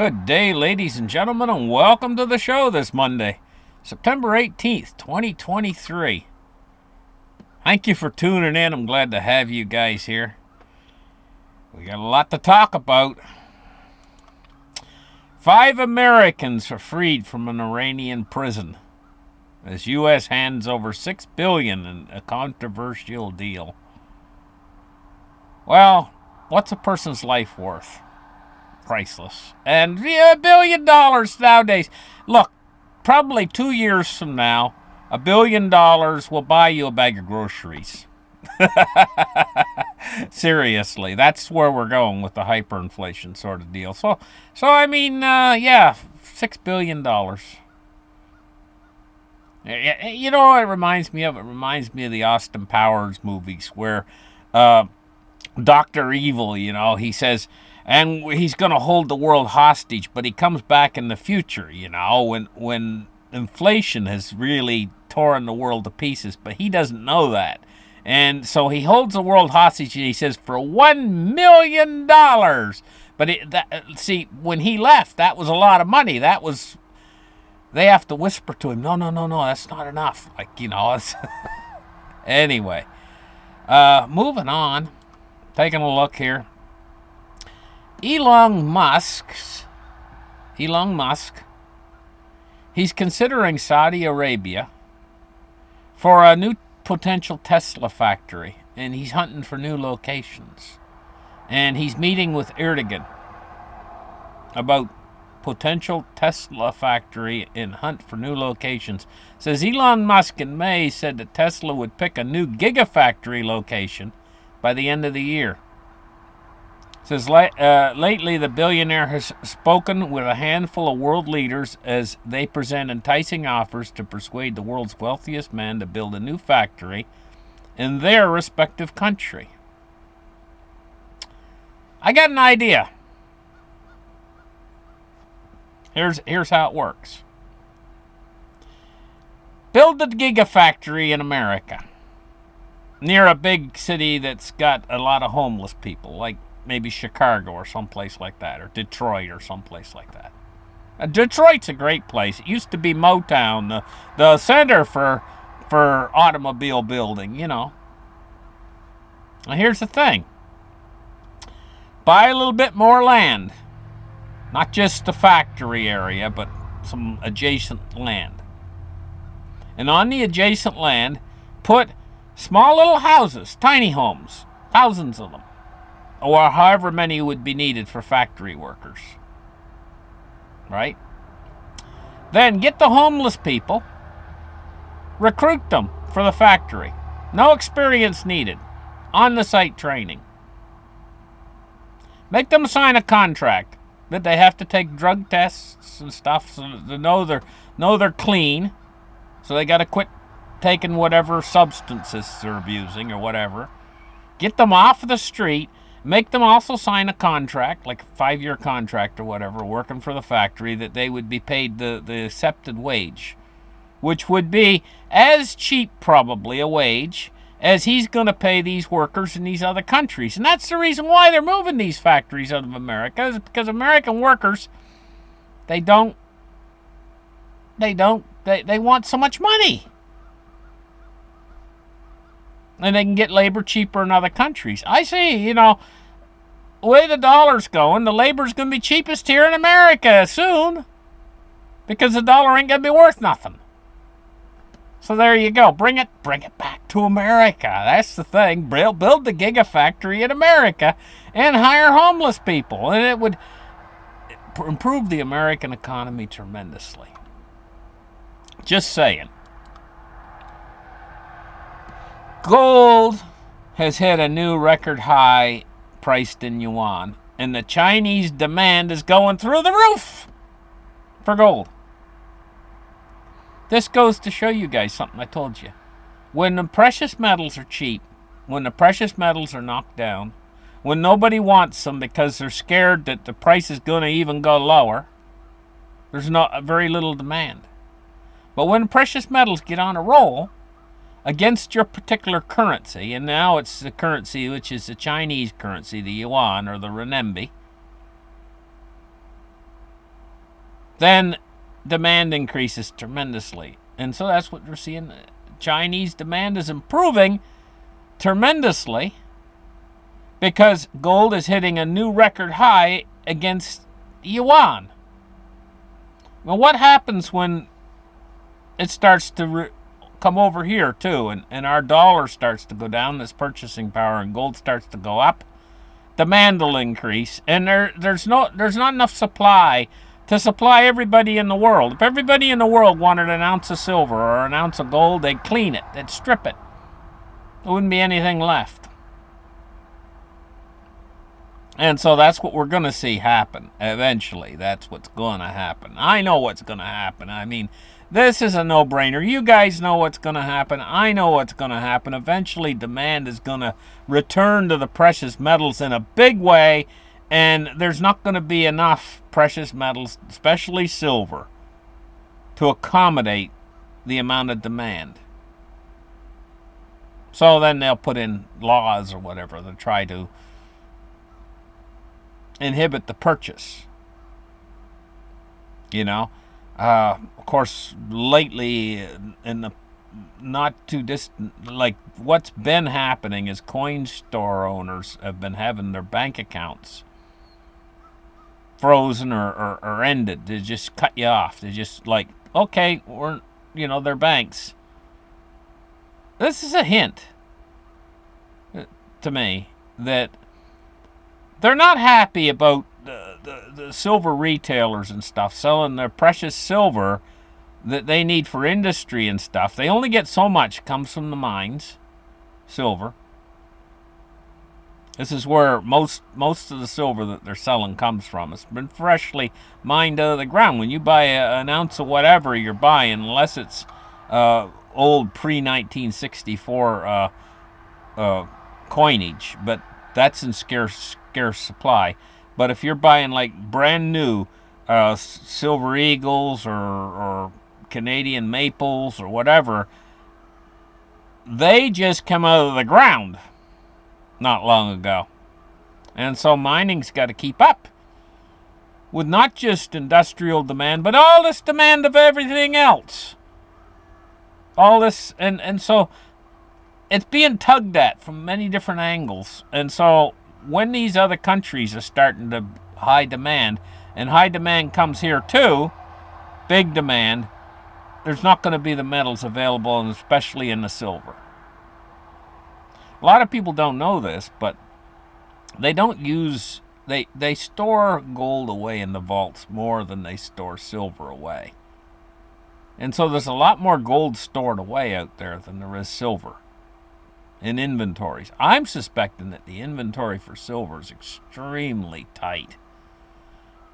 Good day, ladies and gentlemen, and welcome to the show this Monday, September 18th, 2023. Thank you for tuning in. I'm glad to have you guys here. We got a lot to talk about. 5 Americans are freed from an Iranian prison as U.S. hands over $6 billion in a controversial deal. Well, what's a person's life worth? Priceless. And $1 billion nowadays. Look, probably 2 years from now, $1 billion will buy you a bag of groceries. Seriously, that's where we're going with the hyperinflation sort of deal. So I mean, yeah, $6 billion. You know what it reminds me of? It reminds me of the Austin Powers movies where Dr. Evil, he says, and he's going to hold the world hostage, but he comes back in the future, when inflation has really torn the world to pieces, but he doesn't know that. And so he holds the world hostage, and he says, for $1 million. But see, when he left, that was a lot of money. They have to whisper to him, no, that's not enough. Anyway, moving on, taking a look here. Elon Musk, he's considering Saudi Arabia for a new potential Tesla factory, and he's hunting for new locations. And he's meeting with Erdogan about potential Tesla factory and hunt for new locations. Says Elon Musk in May said that Tesla would pick a new gigafactory location by the end of the year. Says lately the billionaire has spoken with a handful of world leaders as they present enticing offers to persuade the world's wealthiest men to build a new factory in their respective country. I got an idea. Here's how it works. Build a gigafactory in America near a big city that's got a lot of homeless people, like maybe Chicago or someplace like that, or Detroit or someplace like that. Detroit's a great place. It used to be Motown, the center for automobile building, Now here's the thing. Buy a little bit more land. Not just the factory area, but some adjacent land. And on the adjacent land, put small little houses, tiny homes, thousands of them, or however many would be needed for factory workers. Right? Then get the homeless people, recruit them for the factory. No experience needed. On-the-site training. Make them sign a contract that they have to take drug tests and stuff so they know they're clean. So they got to quit taking whatever substances they're abusing or whatever. Get them off the street. Make them also sign a contract, like a 5-year contract or whatever, working for the factory, that they would be paid the accepted wage, which would be as cheap, probably, a wage as he's going to pay these workers in these other countries. And that's the reason why they're moving these factories out of America, is because American workers, they want so much money. And they can get labor cheaper in other countries. I see, the way the dollar's going, the labor's going to be cheapest here in America soon, because the dollar ain't going to be worth nothing. So there you go. Bring it back to America. That's the thing. Build the gigafactory in America and hire homeless people. And it would improve the American economy tremendously. Just saying. Gold has hit a new record high priced in yuan, and the Chinese demand is going through the roof for gold. This goes to show you guys something I told you. When the precious metals are cheap, when the precious metals are knocked down, when nobody wants them because they're scared that the price is going to even go lower, there's very little demand. But when precious metals get on a roll against your particular currency, and now it's the currency which is the Chinese currency, the yuan or the renminbi, then demand increases tremendously. And so that's what we're seeing. Chinese demand is improving tremendously because gold is hitting a new record high against yuan. Well, what happens when it starts to come over here too, and our dollar starts to go down, this purchasing power, and gold starts to go up? Demand will increase, and there's not enough supply to supply everybody in the world. If everybody in the world wanted an ounce of silver or an ounce of gold, they'd clean it, they'd strip it. There wouldn't be anything left. And so that's what we're going to see happen eventually. That's what's going to happen. I know what's going to happen. I mean, this is a no-brainer. You guys know what's going to happen. I know what's going to happen. Eventually, demand is going to return to the precious metals in a big way, and there's not going to be enough precious metals, especially silver, to accommodate the amount of demand. So then they'll put in laws or whatever to try to inhibit the purchase. You know, of course, lately in the not too distant, like what's been happening is coin store owners have been having their bank accounts frozen or ended. They just cut you off. They just like, okay, we're, they're banks. This is a hint to me that they're not happy about the silver retailers and stuff selling their precious silver that they need for industry and stuff. They only get so much comes from the mines, silver. This is where most of the silver that they're selling comes from. It's been freshly mined out of the ground. When you buy an ounce of whatever you're buying, unless it's old pre-1964 coinage, but that's in scarce supply. But if you're buying like brand new Silver Eagles or Canadian Maples or whatever, they just come out of the ground not long ago. And so mining's got to keep up with not just industrial demand, but all this demand of everything else. All this, and so it's being tugged at from many different angles. And so when these other countries are starting to high demand, and high demand comes here too, big demand, there's not going to be the metals available, and especially in the silver. A lot of people don't know this, but they don't use, they store gold away in the vaults more than they store silver away. And so there's a lot more gold stored away out there than there is silver in inventories. I'm suspecting that the inventory for silver is extremely tight.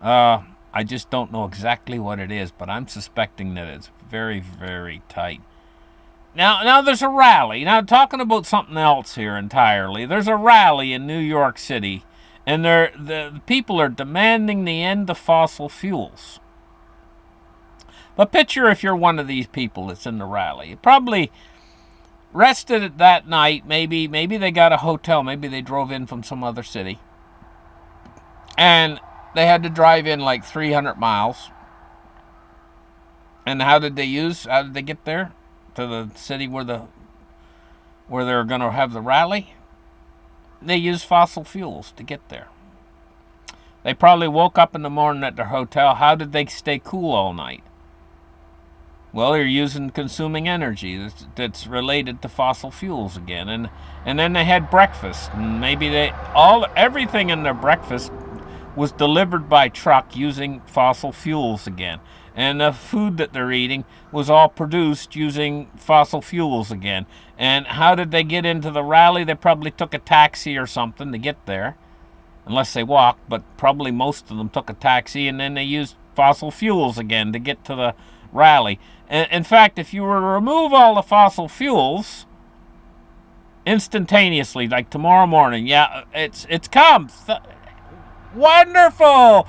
I just don't know exactly what it is, but I'm suspecting that it's very, very tight. Now there's a rally. Now, talking about something else here entirely, there's a rally in New York City, and the people are demanding the end of fossil fuels. But picture if you're one of these people that's in the rally. You probably rested that night. Maybe they got a hotel. Maybe they drove in from some other city. And they had to drive in like 300 miles. And how did they get there? To the city where they're going to have the rally? They used fossil fuels to get there. They probably woke up in the morning at their hotel. How did they stay cool all night? Well, they're consuming energy that's related to fossil fuels again. And then they had breakfast, and maybe everything in their breakfast was delivered by truck using fossil fuels again. And the food that they're eating was all produced using fossil fuels again. And how did they get into the rally? They probably took a taxi or something to get there, unless they walked, but probably most of them took a taxi, and then they used fossil fuels again to get to the rally. In fact, if you were to remove all the fossil fuels instantaneously, like tomorrow morning, it's come. Wonderful!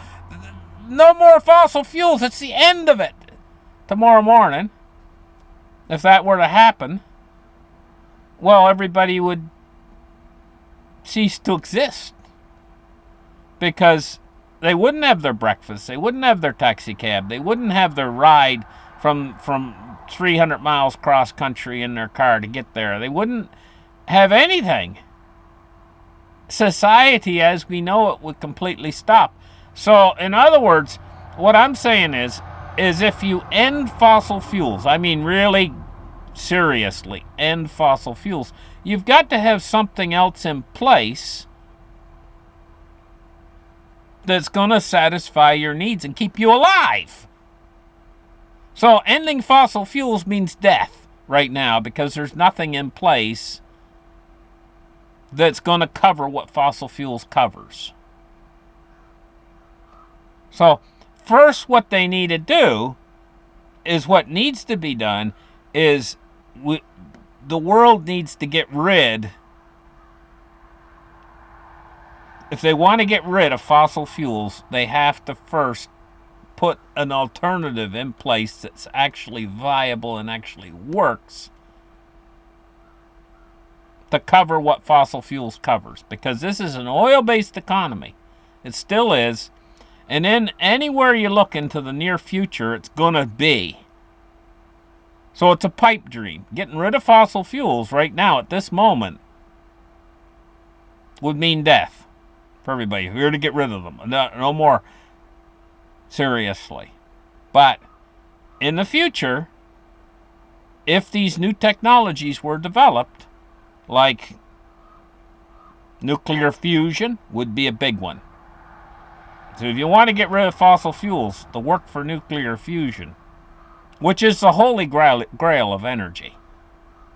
No more fossil fuels. It's the end of it. Tomorrow morning, if that were to happen, well, everybody would cease to exist. Because They wouldn't have their breakfast. They wouldn't have their taxi cab. They wouldn't have their ride from 300 miles cross country in their car to get there. They wouldn't have anything. Society as we know it would completely stop. So, in other words, what I'm saying is if you end fossil fuels, I mean really seriously end fossil fuels, you've got to have something else in place that's going to satisfy your needs and keep you alive. So ending fossil fuels means death right now because there's nothing in place that's going to cover what fossil fuels covers. So first what they need to do is what needs to be done is the world needs to get rid, if they want to get rid of fossil fuels, they have to first put an alternative in place that's actually viable and actually works to cover what fossil fuels covers. Because this is an oil-based economy. It still is. And then anywhere you look into the near future, it's going to be. So it's a pipe dream. Getting rid of fossil fuels right now at this moment would mean death for everybody. We're to get rid of them. No more. Seriously. But in the future, if these new technologies were developed, like nuclear fusion would be a big one. So if you want to get rid of fossil fuels, the work for nuclear fusion, which is the holy grail of energy,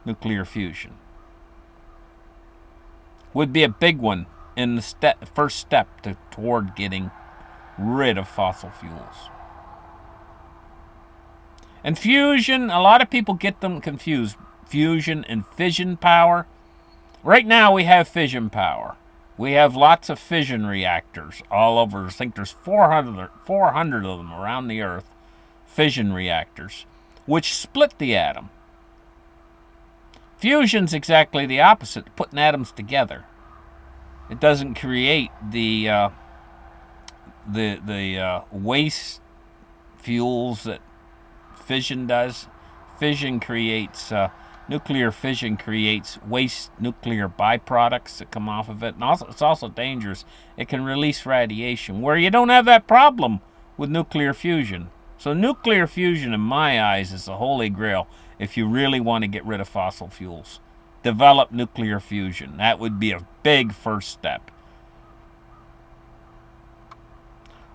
nuclear fusion, would be a big one in the first step toward getting rid of fossil fuels. And fusion, a lot of people get them confused. Fusion and fission power. Right now we have fission power. We have lots of fission reactors all over. I think there's 400 of them around the earth. Fission reactors, which split the atom. Fusion's exactly the opposite, putting atoms together. It doesn't create the waste fuels that fission does. Nuclear fission creates waste nuclear byproducts that come off of it. And also, it's also dangerous. It can release radiation, where you don't have that problem with nuclear fusion. So nuclear fusion, in my eyes, is the holy grail if you really want to get rid of fossil fuels. Develop nuclear fusion. That would be a big first step.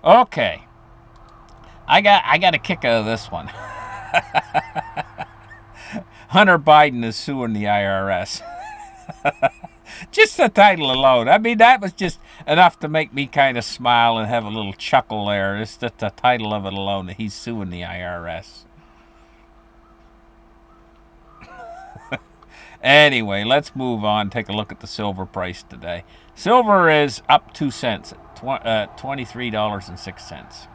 Okay. I got a kick out of this one. Hunter Biden is suing the IRS. Just the title alone. I mean, that was just enough to make me kind of smile and have a little chuckle there. It's just the title of it alone, that he's suing the IRS. Anyway, let's move on. Take a look at the silver price today. Silver is up 2 cents at $23.06.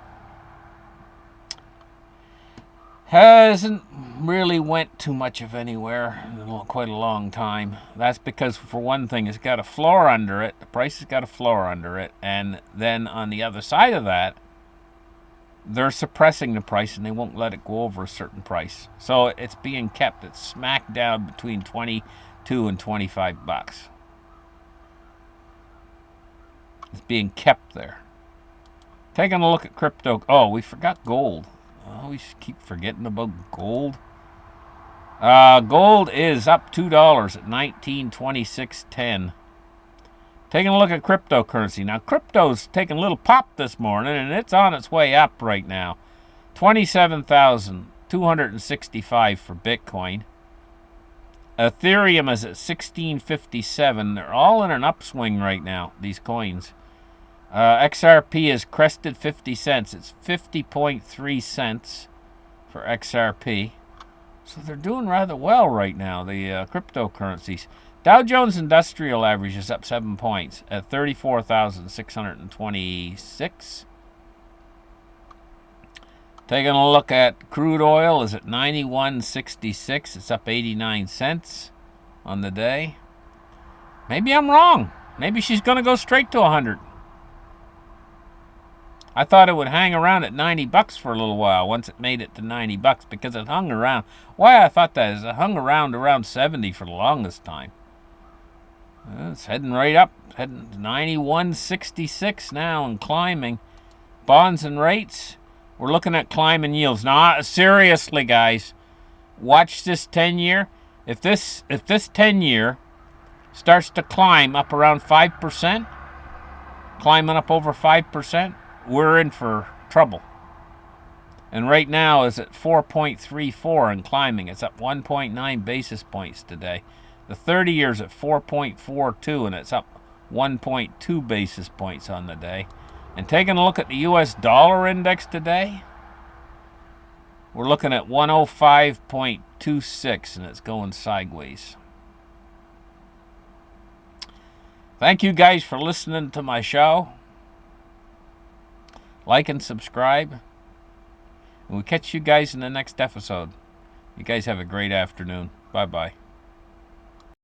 Hasn't really went too much of anywhere in quite a long time. That's because, for one thing, it's got a floor under it. The price has got a floor under it. And then on the other side of that, they're suppressing the price and they won't let it go over a certain price. So it's being kept. It's smack down between 22 and 25 bucks. It's being kept there. Taking a look at crypto. Oh, we forgot gold. I always keep forgetting about gold. Gold is up $2 at $19.26.10. Taking a look at cryptocurrency. Now, crypto's taking a little pop this morning, and it's on its way up right now. 27,265 for Bitcoin. Ethereum is at 1657. They're all in an upswing right now, these coins. XRP has crested 50 cents. It's 50.3 cents for XRP. So they're doing rather well right now, the cryptocurrencies. Dow Jones Industrial Average is up 7 points at 34,626. Taking a look at crude oil is at 91.66. It's up 89 cents on the day. Maybe I'm wrong. Maybe she's going to go straight to 100. I thought it would hang around at $90 for a little while once it made it to $90 because it hung around. Why I thought that is it hung around 70 for the longest time. It's heading right up, heading to 91.66 now and climbing. Bonds and rates, we're looking at climbing yields. Now, seriously, guys, watch this 10-year. If this 10-year starts to climb up around 5%, climbing up over 5%, we're in for trouble. And right now is at 4.34 and climbing. It's up 1.9 basis points today. The 30 years at 4.42 and it's up 1.2 basis points on the day. And taking a look at the US dollar index today, we're looking at 105.26 and it's going sideways. Thank you guys for listening to my show. Like and subscribe. And we'll catch you guys in the next episode. You guys have a great afternoon. Bye-bye.